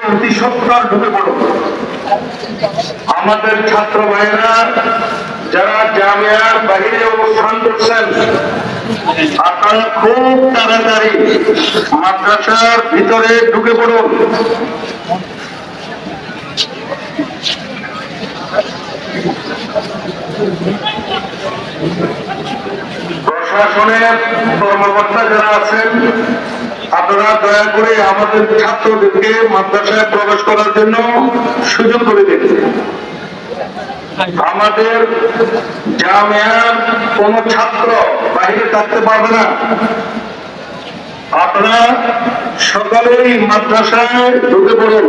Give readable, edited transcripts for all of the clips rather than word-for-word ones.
অতি সত্তর ঢুকে পড়ো। আমাদের ছাত্র ভাইয়েরা যারা জামিয়ার বাহিরে অবস্থান করছেন, আপনারা খুব তাড়াতাড়ি মাদ্রাসার ভিতরে ঢুকে পড়ুন। প্রশাসনের কর্মকর্তা যারা আছেন, আপনারা দয়া করে আমাদের ছাত্রদেরকে মাদ্রাসায় প্রবেশ করার জন্য সুযোগ করে দিন। আমাদের জামিয়ার কোন ছাত্র বাইরে থাকতে পারবে না। আপনারা সকলেই মাদ্রাসায় ঢুকে পড়ুন।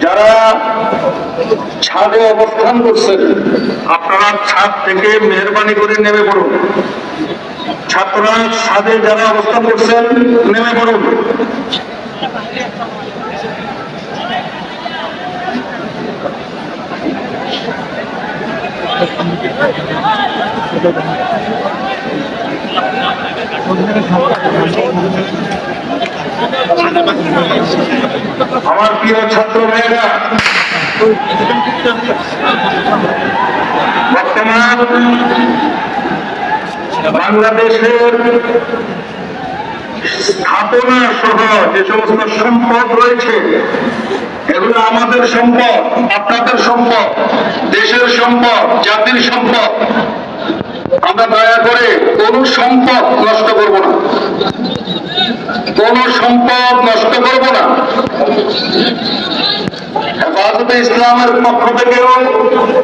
যারা ছাদে অবস্থান করছেন, আপনারা ছাদ থেকে মেহরবানি করে নেমে পড়ুন। ছাত্ররা ছাদে যারা অবস্থান করছেন নেমে পড়ুন। আমার প্রিয় ছাত্র ভাইয়েরা, বর্তমান বাংলাদেশের স্থাপনা সহ যে সমস্ত সম্পদ রয়েছে, এগুলো আমাদের সম্পদ, আপনাদের সম্পদ, দেশের সম্পদ, জাতির সম্পদ। আমরা দয়া করে কোন সম্পদ নষ্ট করব না, কোন সম্পদ নষ্ট করব না। হেফাজতে ইসলামের পক্ষ থেকেও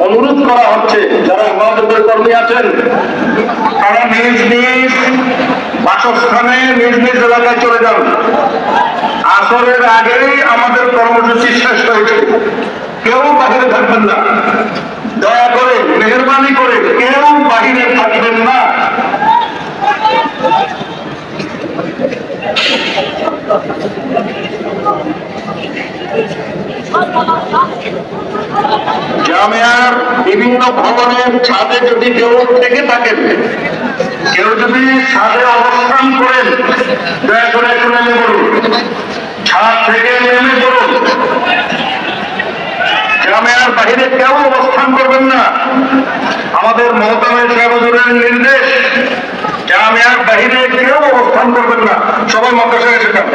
অনুরোধ করা হচ্ছে, যারা হেফাজতের কর্মী আছেন তারা নিজ নিজ বাসস্থানে নিজ নিজ এলাকায় চলে যান। আসরের আগেই আমাদের কর্মসূচি শেষ হয়েছে, কেউ বাহিরে থাকবেন না। দয়া করে মেহরবানি করে কেউ বাহিরে থাকবেন না। জামিয়ার বিভিন্ন ভবনের ছাদে যদি কেউ থেকে থাকেন, কেউ যদি ছাদে অবস্থান করেন, দয়া করে একটু নেমে পড়ুন। ছাদ থেকে নেমে পড়ুন। জামিয়ার বাহিরে কেউ অবস্থান করবেন না। আমাদের মহতামের সাহেবের নির্দেশ, জামিয়ার বাহিরে কেউ অবস্থান করবেন না। সবাই মাদ্রাসায় এসে যান।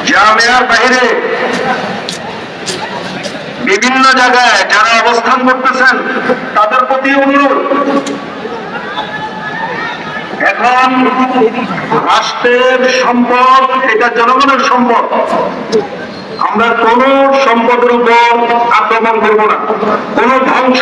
জামিয়ার বাইরে বিভিন্ন জায়গায় যারা অবস্থান করতেছেন তাদের প্রতি অনুরোধ, এখন রাষ্ট্রের সম্পদ, এটা জনগণের সম্পদ। আমরা কোন সম্পদের উপর আক্রমণ করব না, কোন ধ্বংস